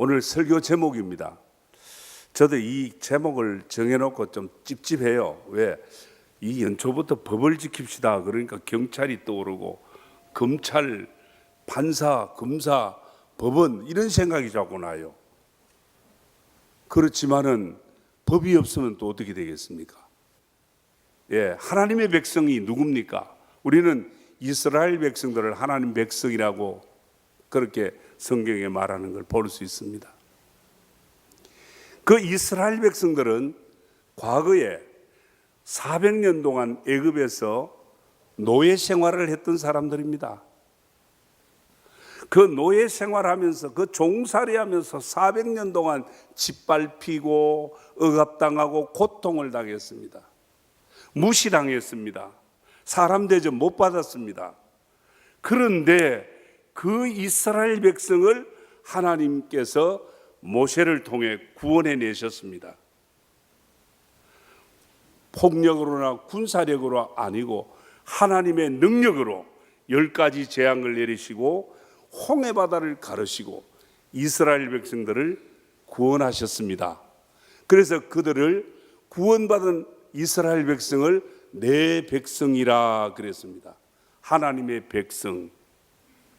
오늘 설교 제목입니다. 저도 이 제목을 정해놓고 좀 찝찝해요. 왜? 이 연초부터 법을 지킵시다. 그러니까 경찰이 떠오르고 검찰, 판사, 검사, 법원 이런 생각이 자꾸 나요. 그렇지만은 법이 없으면 또 어떻게 되겠습니까? 예, 하나님의 백성이 누굽니까? 우리는 이스라엘 백성들을 하나님 백성이라고 그렇게 성경에 말하는 걸 볼 수 있습니다. 그 이스라엘 백성들은 과거에 400년 동안 애굽에서 노예 생활을 했던 사람들입니다. 그 노예 생활하면서 그 종살이하면서 400년 동안 짓밟히고 억압당하고 고통을 당했습니다. 무시당했습니다. 사람 대접 못 받았습니다. 그런데 그 이스라엘 백성을 하나님께서 모세를 통해 구원해 내셨습니다. 폭력으로나 군사력으로 아니고 하나님의 능력으로 10가지 재앙을 내리시고 홍해바다를 가르시고 이스라엘 백성들을 구원하셨습니다. 그래서 그들을 구원받은 이스라엘 백성을 내 백성이라 그랬습니다. 하나님의 백성.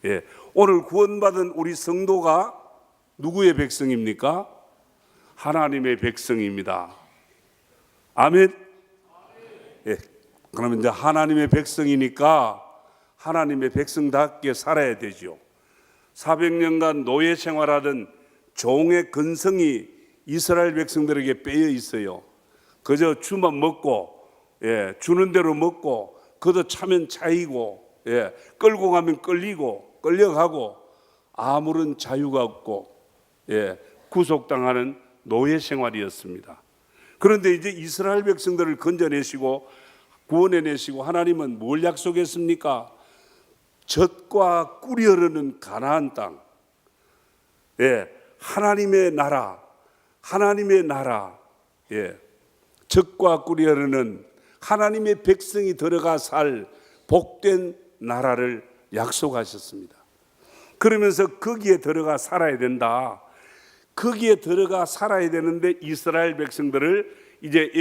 예, 오늘 구원받은 우리 성도가 누구의 백성입니까? 하나님의 백성입니다. 아멘. 예, 그러면 이제 하나님의 백성이니까 하나님의 백성답게 살아야 되죠. 400년간 노예 생활하던 종의 근성이 이스라엘 백성들에게 빼여 있어요. 그저 주만 먹고, 예, 주는 대로 먹고, 그도 차면 차이고, 예, 끌고 가면 끌리고, 끌려가고, 아무런 자유가 없고, 예, 구속당하는 노예 생활이었습니다. 그런데 이제 이스라엘 백성들을 건져내시고 구원해내시고 하나님은 뭘 약속했습니까? 젖과 꿀이 흐르는 가나안 땅, 예, 하나님의 나라, 하나님의 나라, 예, 젖과 꿀이 흐르는 하나님의 백성이 들어가 살 복된 나라를 약속하셨습니다. 그러면서 거기에 들어가 살아야 된다. 거기에 들어가 살아야 되는데 이스라엘 백성들을 이제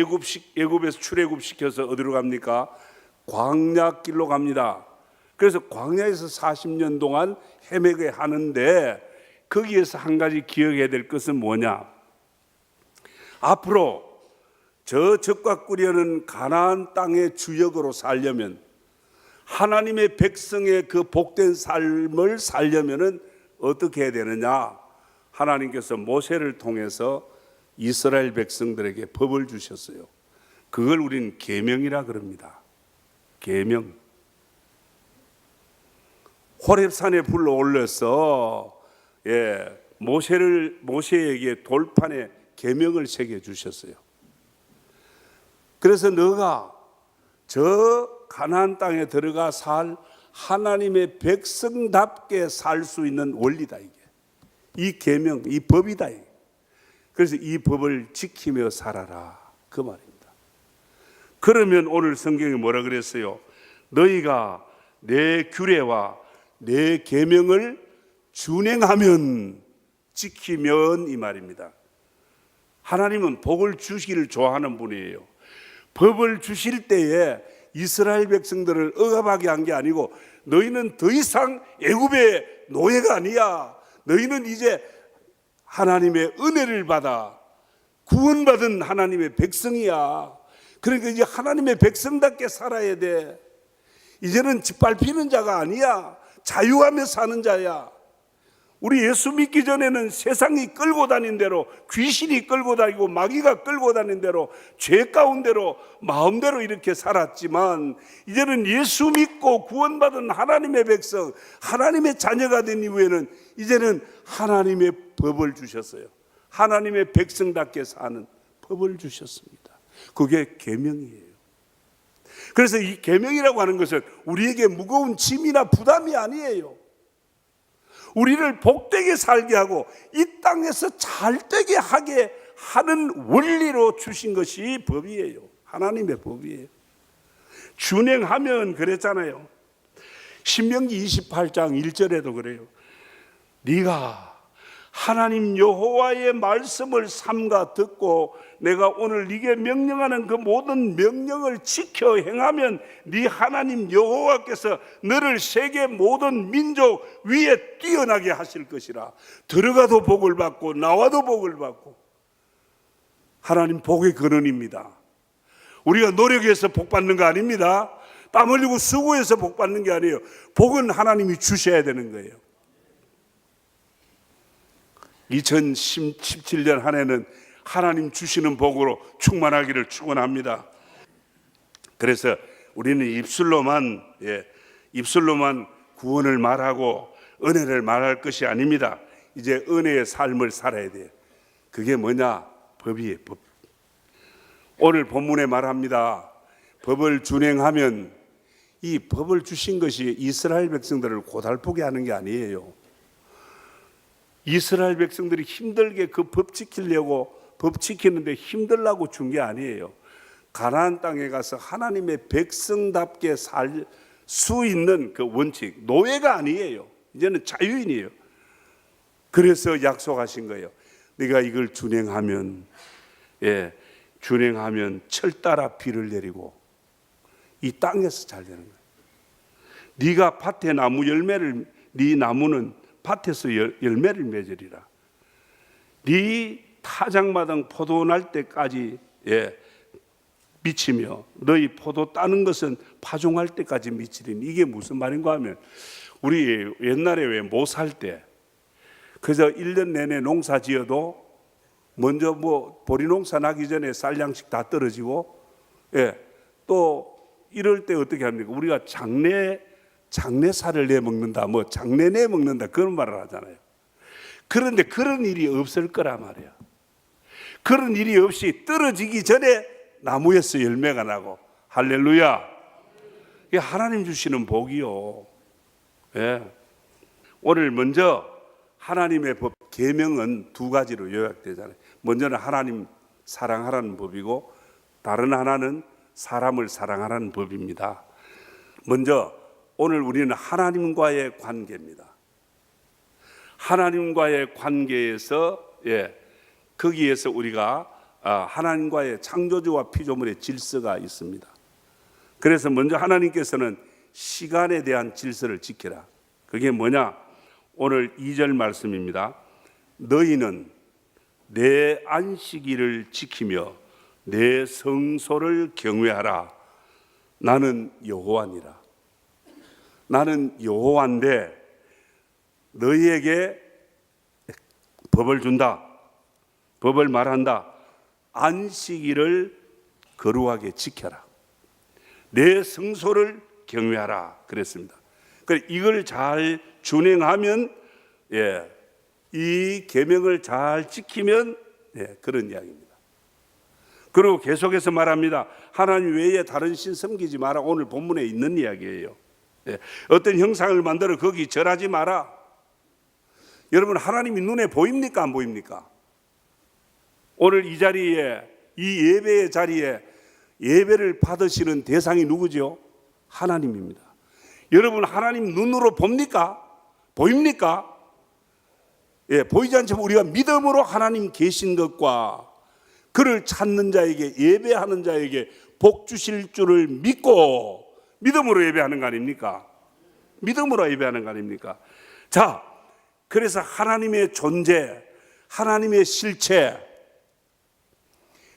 애굽에서 출애굽시켜서 어디로 갑니까? 광야길로 갑니다. 그래서 광야에서 40년 동안 헤매게 하는데 거기에서 한 가지 기억해야 될 것은 뭐냐? 앞으로 저 젖과 꿀이 흐르는 가나안 땅의 주역으로 살려면, 하나님의 백성의 그 복된 삶을 살려면은 어떻게 해야 되느냐? 하나님께서 모세를 통해서 이스라엘 백성들에게 법을 주셨어요. 그걸 우리는 계명이라 그럽니다. 계명. 호렙산에 불러 올려서, 예, 모세에게 돌판에 계명을 새겨 주셨어요. 그래서 너가 저 가나안 땅에 들어가 살 하나님의 백성답게 살 수 있는 원리다, 이게. 이 계명, 이 법이다. 그래서 이 법을 지키며 살아라, 그 말입니다. 그러면 오늘 성경이 뭐라 그랬어요? 너희가 내 규례와 내 계명을 준행하면, 지키면, 이 말입니다. 하나님은 복을 주시기를 좋아하는 분이에요. 법을 주실 때에 이스라엘 백성들을 억압하게 한 게 아니고, 너희는 더 이상 애굽의 노예가 아니야. 너희는 이제 하나님의 은혜를 받아 구원받은 하나님의 백성이야. 그러니까 이제 하나님의 백성답게 살아야 돼. 이제는 짓밟히는 자가 아니야. 자유하며 사는 자야. 우리 예수 믿기 전에는 세상이 끌고 다닌 대로, 귀신이 끌고 다니고 마귀가 끌고 다닌 대로, 죄 가운데로 마음대로 이렇게 살았지만, 이제는 예수 믿고 구원받은 하나님의 백성, 하나님의 자녀가 된 이후에는 이제는 하나님의 법을 주셨어요. 하나님의 백성답게 사는 법을 주셨습니다. 그게 계명이에요. 그래서 이 계명이라고 하는 것은 우리에게 무거운 짐이나 부담이 아니에요. 우리를 복되게 살게 하고 이 땅에서 잘되게 하게 하는 원리로 주신 것이 법이에요. 하나님의 법이에요. 준행하면 그랬잖아요. 신명기 28장 1절에도 그래요. 네가 하나님 여호와의 말씀을 삼가 듣고 내가 오늘 네게 명령하는 그 모든 명령을 지켜 행하면 네 하나님 여호와께서 너를 세계 모든 민족 위에 뛰어나게 하실 것이라. 들어가도 복을 받고 나와도 복을 받고. 하나님 복의 근원입니다. 우리가 노력해서 복 받는 거 아닙니다. 땀 흘리고 수고해서 복 받는 게 아니에요. 복은 하나님이 주셔야 되는 거예요. 2017년 한 해는 하나님 주시는 복으로 충만하기를 축원합니다. 그래서 우리는 입술로만 구원을 말하고 은혜를 말할 것이 아닙니다. 이제 은혜의 삶을 살아야 돼요. 그게 뭐냐? 법이에요. 법. 오늘 본문에 말합니다. 법을 준행하면, 이 법을 주신 것이 이스라엘 백성들을 고달프게 하는 게 아니에요. 이스라엘 백성들이 힘들게 그 법 지키려고, 법 지키는데 힘들라고 준 게 아니에요. 가나안 땅에 가서 하나님의 백성답게 살 수 있는 그 원칙, 노예가 아니에요. 이제는 자유인이에요. 그래서 약속하신 거예요. 네가 이걸 준행하면 철 따라 비를 내리고 이 땅에서 잘 되는 거예요. 네가 밭에 나무 열매를, 네 나무는 밭에서 열매를 맺으리라. 네 타작마당 포도 날 때까지 미치며 너희 포도 따는 것은 파종할 때까지 미치리니. 이게 무슨 말인가 하면, 우리 옛날에 왜 못 살 때 그래서 1년 내내 농사 지어도 먼저 뭐 보리 농사 나기 전에 쌀 양식 다 떨어지고, 또 이럴 때 어떻게 합니까? 우리가 장내살을 내 먹는다, 뭐 장내 내 먹는다, 그런 말을 하잖아요. 그런데 그런 일이 없을 거란 말이야. 그런 일이 없이 떨어지기 전에 나무에서 열매가 나고. 할렐루야. 이게 하나님 주시는 복이요. 오늘 먼저 하나님의 법, 계명은 두 가지로 요약되잖아요. 먼저는 하나님 사랑하라는 법이고, 다른 하나는 사람을 사랑하라는 법입니다. 먼저 오늘 우리는 하나님과의 관계입니다. 하나님과의 관계에서 거기에서 우리가 하나님과의 창조주와 피조물의 질서가 있습니다. 그래서 먼저 하나님께서는 시간에 대한 질서를 지켜라. 그게 뭐냐? 오늘 2절 말씀입니다. 너희는 내 안식일을 지키며 내 성소를 경외하라. 나는 여호와니라. 나는 여호와인데 너희에게 법을 준다. 법을 말한다. 안식일을 거룩하게 지켜라. 내 성소를 경외하라. 그랬습니다. 그러니까 이걸 잘 준행하면, 이 계명을 잘 지키면, 그런 이야기입니다. 그리고 계속해서 말합니다. 하나님 외에 다른 신 섬기지 마라. 오늘 본문에 있는 이야기예요. 어떤 형상을 만들어 거기 절하지 마라. 여러분, 하나님이 눈에 보입니까? 안 보입니까? 오늘 이 자리에, 이 예배의 자리에 예배를 받으시는 대상이 누구죠? 하나님입니다. 여러분, 하나님 눈으로 봅니까? 보입니까? 보이지 않지만 우리가 믿음으로 하나님 계신 것과 그를 찾는 자에게, 예배하는 자에게 복 주실 줄을 믿고 믿음으로 예배하는 거 아닙니까? 믿음으로 예배하는 거 아닙니까? 자, 그래서 하나님의 존재, 하나님의 실체,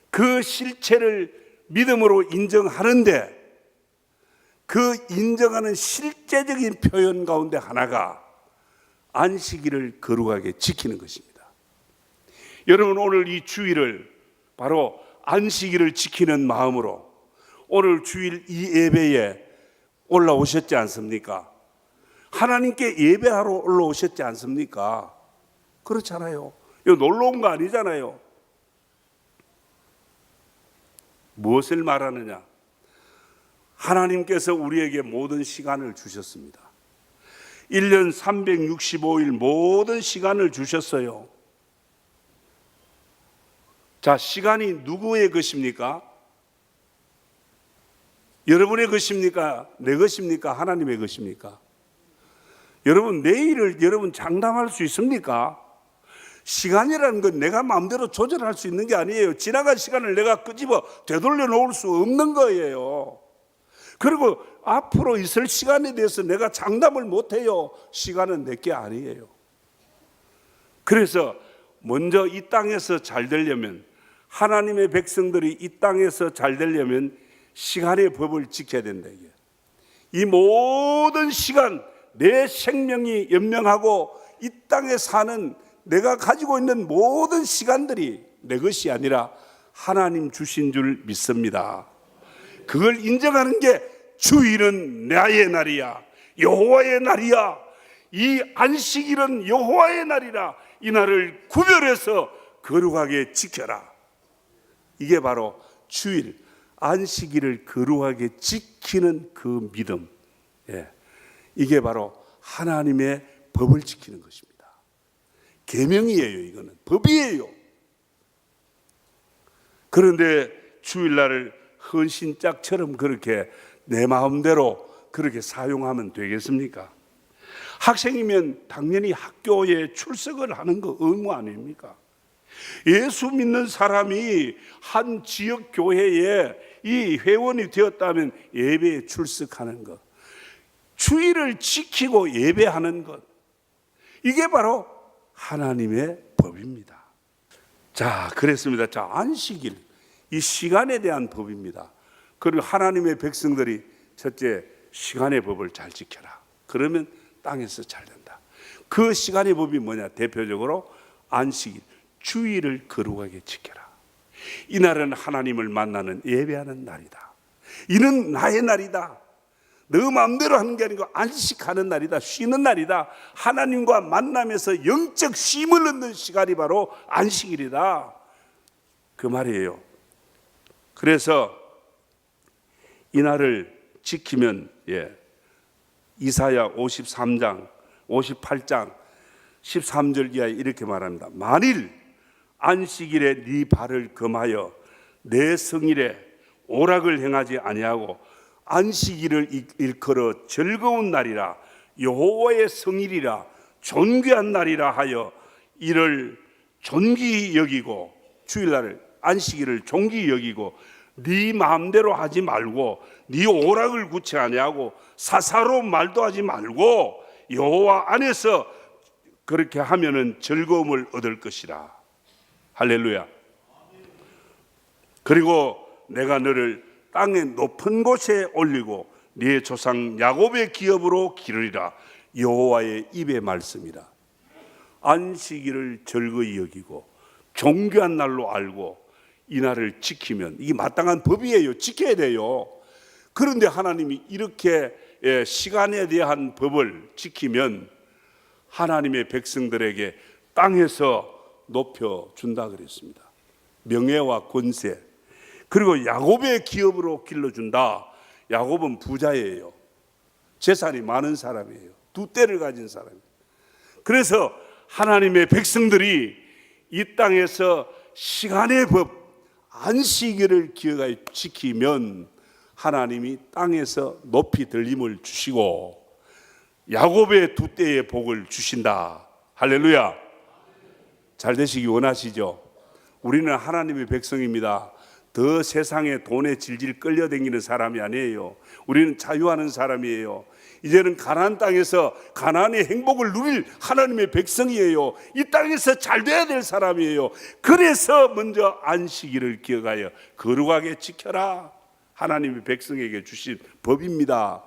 그 실체를 믿음으로 인정하는데, 그 인정하는 실제적인 표현 가운데 하나가 안식일을 거룩하게 지키는 것입니다. 여러분, 오늘 이 주일을 바로 안식일을 지키는 마음으로 오늘 주일 이 예배에 올라오셨지 않습니까? 하나님께 예배하러 올라오셨지 않습니까? 그렇잖아요. 이거 놀러 온 거 아니잖아요. 무엇을 말하느냐? 하나님께서 우리에게 모든 시간을 주셨습니다. 1년 365일 모든 시간을 주셨어요. 자, 시간이 누구의 것입니까? 여러분의 것입니까? 내 것입니까? 하나님의 것입니까? 여러분, 내일을 여러분 장담할 수 있습니까? 시간이라는 건 내가 마음대로 조절할 수 있는 게 아니에요. 지나간 시간을 내가 끄집어 되돌려 놓을 수 없는 거예요. 그리고 앞으로 있을 시간에 대해서 내가 장담을 못해요. 시간은 내게 아니에요. 그래서 먼저 이 땅에서 잘 되려면, 하나님의 백성들이 이 땅에서 잘 되려면 시간의 법을 지켜야 된다. 이 모든 시간, 내 생명이 연명하고 이 땅에 사는 내가 가지고 있는 모든 시간들이 내 것이 아니라 하나님 주신 줄 믿습니다. 그걸 인정하는 게 주일은 나의 날이야, 여호와의 날이야, 이 안식일은 여호와의 날이라, 이 날을 구별해서 거룩하게 지켜라. 이게 바로 주일, 안식일을 거룩하게 지키는 그 믿음, 이게 바로 하나님의 법을 지키는 것입니다. 계명이에요. 이거는 법이에요. 그런데 주일날을 헌신짝처럼 그렇게 내 마음대로 그렇게 사용하면 되겠습니까? 학생이면 당연히 학교에 출석을 하는 거 의무 아닙니까? 예수 믿는 사람이 한 지역 교회에 이 회원이 되었다면 예배에 출석하는 것, 주일을 지키고 예배하는 것, 이게 바로 하나님의 법입니다. 자, 그랬습니다. 자, 안식일, 이 시간에 대한 법입니다. 그리고 하나님의 백성들이 첫째, 시간의 법을 잘 지켜라. 그러면 땅에서 잘 된다. 그 시간의 법이 뭐냐? 대표적으로 안식일, 주일을 거룩하게 지켜라. 이날은 하나님을 만나는 예배하는 날이다. 이는 나의 날이다. 너 마음대로 하는 게 아니고 안식하는 날이다. 쉬는 날이다. 하나님과 만나면서 영적 쉼을 얻는 시간이 바로 안식일이다. 그 말이에요. 그래서 이 날을 지키면 이사야 53장 58장 13절 이하에 이렇게 말합니다. 만일 안식일에 네 발을 금하여 내 성일에 오락을 행하지 아니하고 안식일을 일컬어 즐거운 날이라, 여호와의 성일이라, 존귀한 날이라 하여 이를 존귀히 여기고, 주일날을 안식일을 존귀히 여기고 네 마음대로 하지 말고 네 오락을 굳이 아니하고 사사로운 말도 하지 말고 여호와 안에서 그렇게 하면은 즐거움을 얻을 것이라. 할렐루야. 그리고 내가 너를 땅의 높은 곳에 올리고 네 조상 야곱의 기업으로 기르리라. 여호와의 입의 말씀이라. 안식일을 즐거이 여기고 존귀한 날로 알고 이 날을 지키면, 이게 마땅한 법이에요. 지켜야 돼요. 그런데 하나님이 이렇게 시간에 대한 법을 지키면 하나님의 백성들에게 땅에서 높여준다 그랬습니다. 명예와 권세, 그리고 야곱의 기업으로 길러준다. 야곱은 부자예요. 재산이 많은 사람이에요. 두 떼를 가진 사람이에요. 그래서 하나님의 백성들이 이 땅에서 시간의 법, 안식일을 기억하여 지키면 하나님이 땅에서 높이 들림을 주시고 야곱의 두 떼의 복을 주신다. 할렐루야. 잘 되시기 원하시죠? 우리는 하나님의 백성입니다. 더 세상에 돈에 질질 끌려다니는 사람이 아니에요. 우리는 자유하는 사람이에요. 이제는 가나안 땅에서 가나안의 행복을 누릴 하나님의 백성이에요. 이 땅에서 잘 돼야 될 사람이에요. 그래서 먼저 안식일을 기억하여 거룩하게 지켜라. 하나님의 백성에게 주신 법입니다.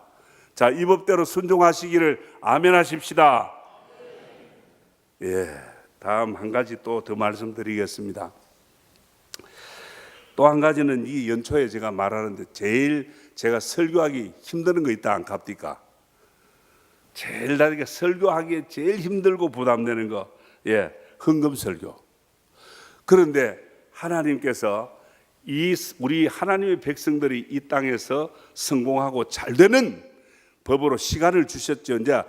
자, 이 법대로 순종하시기를 아멘 하십시다. 다음 한 가지 또 더 말씀드리겠습니다. 또 한 가지는 이 연초에 제가 말하는데 제일 제가 설교하기 힘드는 거 있다 안 갑니까? 제일 나에게 설교하기에 제일 힘들고 부담되는 거, 헌금 설교. 그런데 하나님께서 우리 하나님의 백성들이 이 땅에서 성공하고 잘 되는 법으로 시간을 주셨죠. 이제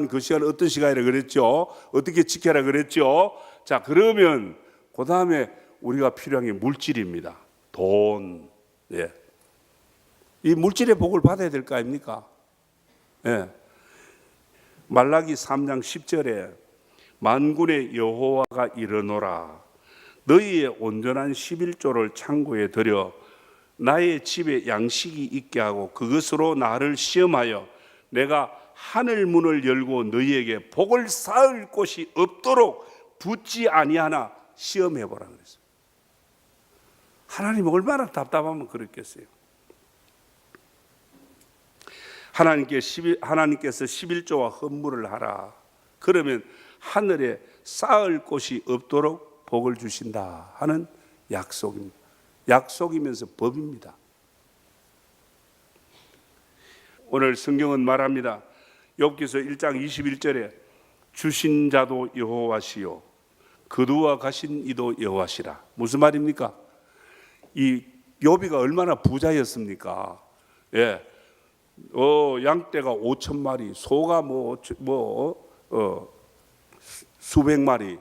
그 시간 어떤 시간이라 그랬죠? 어떻게 지켜라 그랬죠? 자, 그러면 그 다음에 우리가 필요한 게 물질입니다. 돈. 이 물질의 복을 받아야 될 거 아닙니까? 말라기 3장 10절에 만군의 여호와가 이르노라. 너희의 온전한 11조를 창고에 들여 나의 집에 양식이 있게 하고 그것으로 나를 시험하여 내가 하늘 문을 열고 너희에게 복을 쌓을 곳이 없도록 붙지 아니하나 시험해 보라 그랬어요. 하나님 얼마나 답답하면 그랬겠어요. 하나님께서 11조와 헌물을 하라. 그러면 하늘에 쌓을 곳이 없도록 복을 주신다 하는 약속입니다. 약속이면서 법입니다. 오늘 성경은 말합니다. 욥기서 1장 21절에 주신 자도 여호와시요 거두어 가신 이도 여호와시라. 무슨 말입니까? 이 욥이가 얼마나 부자였습니까? 예, 양떼가 5,000마리, 소가 수백 마리,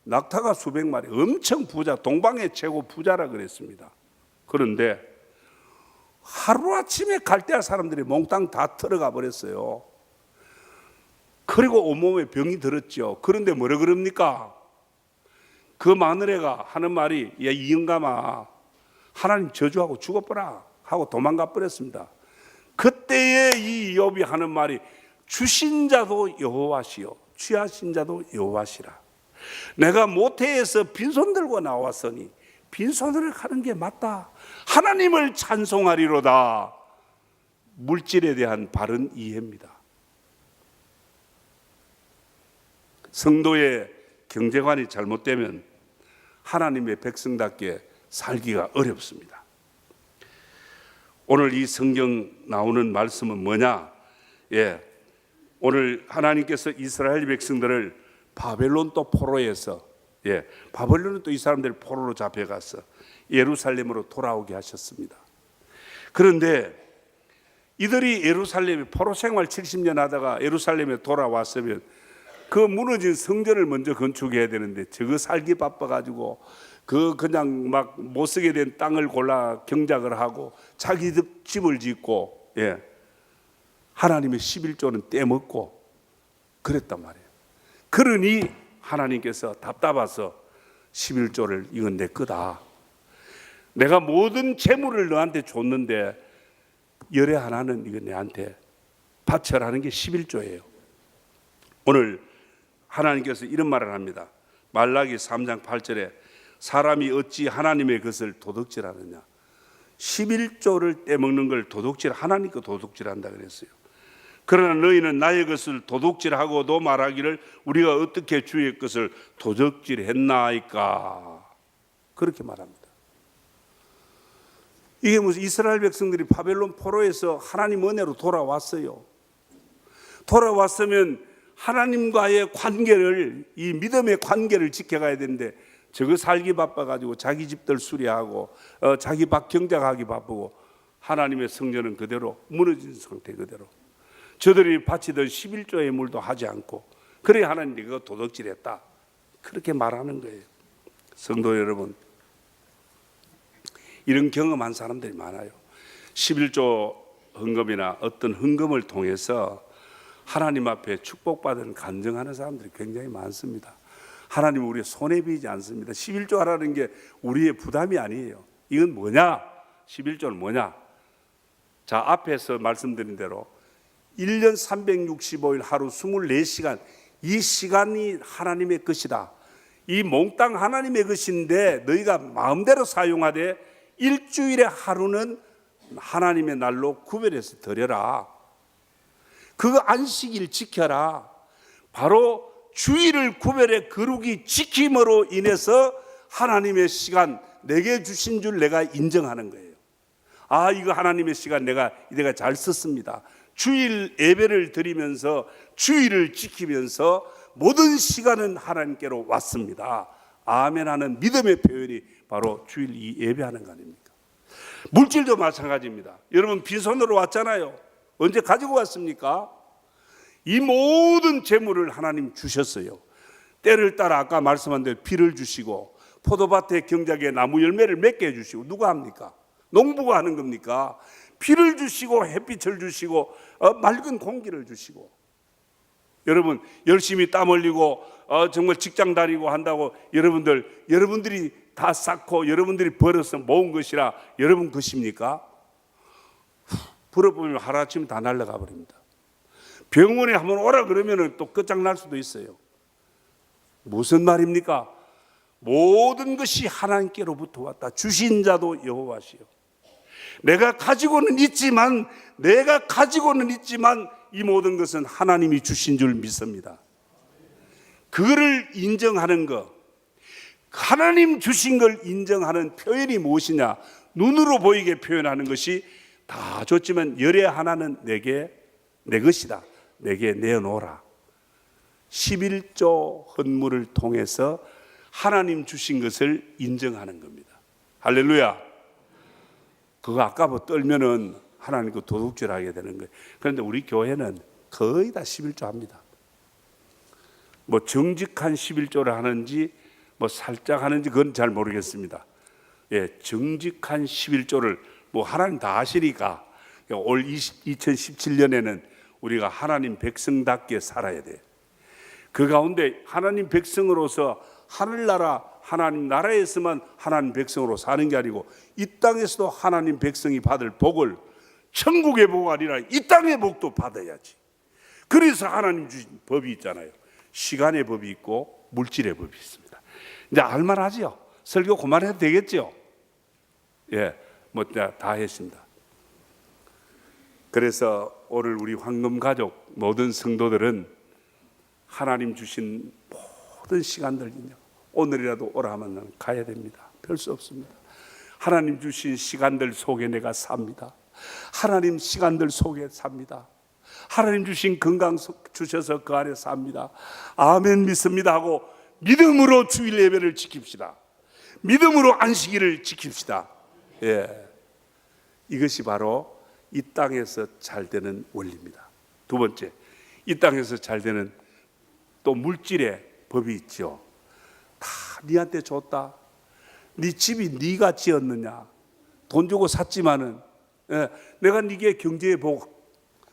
낙타가 수백 마리, 엄청 부자, 동방의 최고 부자라 그랬습니다. 그런데 하루아침에 갈대아 사람들이 몽땅 다 털어가 버렸어요. 그리고 온몸에 병이 들었죠. 그런데 뭐라 그럽니까? 그 마누라가 하는 말이, 야, 이 영감아, 하나님 저주하고 죽어버라 하고 도망가 버렸습니다. 그때에 이 욥이 하는 말이 주신 자도 여호와시요 취하신 자도 여호와시라. 내가 모태에서 빈손 들고 나왔으니 빈손으로 가는 게 맞다. 하나님을 찬송하리로다. 물질에 대한 바른 이해입니다. 성도의 경제관이 잘못되면 하나님의 백성답게 살기가 어렵습니다. 오늘 이 성경 나오는 말씀은 뭐냐? 오늘 하나님께서 이스라엘 백성들을 바벨론 또 포로에서, 바벨론은 또 이 사람들이 포로로 잡혀가서 예루살렘으로 돌아오게 하셨습니다. 그런데 이들이 예루살렘에 포로 생활 70년 하다가 예루살렘에 돌아왔으면 그 무너진 성전을 먼저 건축해야 되는데 저거 살기 바빠가지고 그냥 막 못 쓰게 된 땅을 골라 경작을 하고 자기 집을 짓고 하나님의 11조는 떼먹고 그랬단 말이에요. 그러니 하나님께서 답답해서 11조를 이건 내 거다. 내가 모든 재물을 너한테 줬는데 열의 하나는 이거 내한테 바쳐라는 게 11조예요. 오늘 하나님께서 이런 말을 합니다. 말라기 3장 8절에 사람이 어찌 하나님의 것을 도둑질하느냐. 11조를 떼먹는 걸 도둑질, 하나님 거 도둑질한다 그랬어요. 그러나 너희는 나의 것을 도둑질하고도 말하기를 우리가 어떻게 주의 것을 도둑질했나이까. 그렇게 말합니다. 이게 무슨 이스라엘 백성들이 바벨론 포로에서 하나님 은혜로 돌아왔어요. 돌아왔으면 하나님과의 관계를, 이 믿음의 관계를 지켜가야 되는데 저거 살기 바빠가지고 자기 집들 수리하고 자기 밭 경작하기 바쁘고 하나님의 성전은 그대로 무너진 상태 그대로 저들이 바치던 11조의 물도 하지 않고 그래 하나님 그거 도둑질했다 그렇게 말하는 거예요. 성도 여러분, 이런 경험한 사람들이 많아요. 11조 헌금이나 어떤 헌금을 통해서 하나님 앞에 축복받은 간증하는 사람들이 굉장히 많습니다. 하나님은 우리의 손해비지 않습니다. 11조 하라는 게 우리의 부담이 아니에요. 이건 뭐냐? 11조는 뭐냐? 자, 앞에서 말씀드린 대로 1년 365일 하루 24시간, 이 시간이 하나님의 것이다. 이 몽땅 하나님의 것인데 너희가 마음대로 사용하되 일주일의 하루는 하나님의 날로 구별해서 드려라. 그거 안식일 지켜라. 바로 주일을 구별해 거룩히 지킴으로 인해서 하나님의 시간 내게 주신 줄 내가 인정하는 거예요. 아, 이거 하나님의 시간 내가 잘 썼습니다. 주일 예배를 드리면서 주일을 지키면서 모든 시간은 하나님께로 왔습니다. 아멘 하는 믿음의 표현이 바로 주일 이 예배하는 거 아닙니까? 물질도 마찬가지입니다. 여러분 빈손으로 왔잖아요. 언제 가지고 왔습니까? 이 모든 재물을 하나님 주셨어요. 때를 따라 아까 말씀한 대로 비를 주시고 포도밭의 경작에 나무 열매를 맺게 해주시고 누가 합니까? 농부가 하는 겁니까? 비를 주시고 햇빛을 주시고 맑은 공기를 주시고 여러분 열심히 땀 흘리고 정말 직장 다니고 한다고 여러분들이 다 쌓고 여러분들이 벌어서 모은 것이라 여러분 것입니까? 벌어보면 하루아침에 다 날아가 버립니다. 병원에 한번 오라 그러면 또 끝장날 수도 있어요. 무슨 말입니까? 모든 것이 하나님께로부터 왔다. 주신 자도 여호와시요. 내가 가지고는 있지만 이 모든 것은 하나님이 주신 줄 믿습니다. 그거를 인정하는 것, 하나님 주신 걸 인정하는 표현이 무엇이냐? 눈으로 보이게 표현하는 것이 다 줬지만 열의 하나는 내게 내 것이다. 내게 내어놓으라. 11조 헌물을 통해서 하나님 주신 것을 인정하는 겁니다. 할렐루야. 그거 아까 뭐 떨면은 하나님 그 도둑질하게 되는 거예요. 그런데 우리 교회는 거의 다 11조 합니다. 뭐 정직한 11조를 하는지 뭐 살짝 하는지 그건 잘 모르겠습니다. 예, 정직한 11조를 뭐 하나님 다 아시니까 올 2017년에는 우리가 하나님 백성답게 살아야 돼요. 그 가운데 하나님 백성으로서 하늘나라 하나님 나라에서만 하나님 백성으로 사는 게 아니고 이 땅에서도 하나님 백성이 받을 복을 천국의 복 아니라 이 땅의 복도 받아야지. 그래서 하나님 주신 법이 있잖아요. 시간의 법이 있고 물질의 법이 있습니다. 이제 알만하지요. 설교 그만해도 되겠죠. 예, 뭐 다 했습니다. 그래서 오늘 우리 황금 가족 모든 성도들은 하나님 주신 모든 시간들 오늘이라도 오라 하면 가야 됩니다. 별 수 없습니다. 하나님 주신 시간들 속에 내가 삽니다. 하나님 시간들 속에 삽니다. 하나님 주신 건강 주셔서 그 안에 삽니다. 아멘 믿습니다 하고 믿음으로 주일 예배를 지킵시다. 믿음으로 안식일을 지킵시다. 예, 이것이 바로 이 땅에서 잘 되는 원리입니다. 두 번째, 이 땅에서 잘 되는 또 물질의 법이 있죠. 다 니한테 줬다. 네 집이 네가 지었느냐. 돈 주고 샀지만은 내가 네게 경제의 복,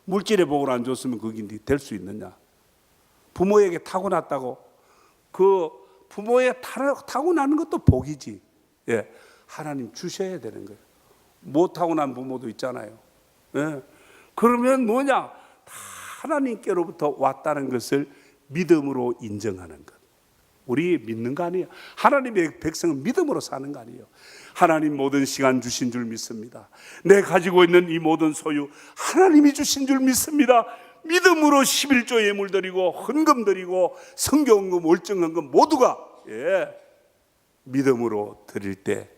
물질의 복을 안 줬으면 그게 될 수 있느냐. 부모에게 타고났다고 그 부모에 타고나는 것도 복이지. 예, 하나님 주셔야 되는 거예요. 못 타고난 부모도 있잖아요. 예, 그러면 뭐냐? 다 하나님께로부터 왔다는 것을 믿음으로 인정하는 것. 우리 믿는 거 아니에요. 하나님의 백성은 믿음으로 사는 거 아니에요. 하나님 모든 시간 주신 줄 믿습니다. 내 가지고 있는 이 모든 소유 하나님이 주신 줄 믿습니다. 믿음으로 11조 예물 드리고 헌금 드리고 성경금 월정헌금 모두가 믿음으로 드릴 때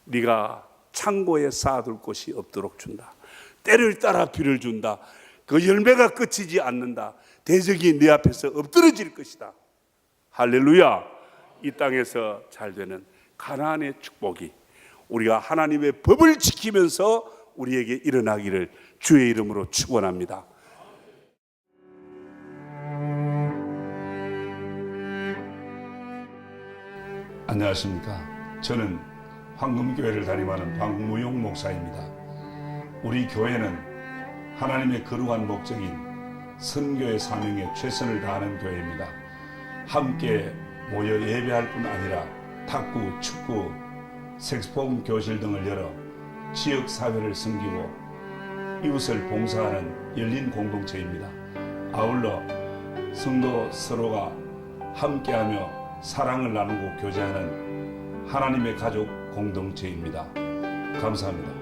네가 창고에 쌓아둘 곳이 없도록 준다. 때를 따라 비를 준다. 그 열매가 끝이지 않는다. 대적이 네 앞에서 엎드러질 것이다. 할렐루야. 이 땅에서 잘 되는 가나안의 축복이 우리가 하나님의 법을 지키면서 우리에게 일어나기를 주의 이름으로 축원합니다. 안녕하십니까. 저는 황금교회를 담임하는 박무용 목사입니다. 우리 교회는 하나님의 거룩한 목적인 선교의 사명에 최선을 다하는 교회입니다. 함께 모여 예배할 뿐 아니라 탁구, 축구, 색소폰 교실 등을 열어 지역 사회를 섬기고 이웃을 봉사하는 열린 공동체입니다. 아울러 성도 서로가 함께하며 사랑을 나누고 교제하는 하나님의 가족 공동체입니다. 감사합니다.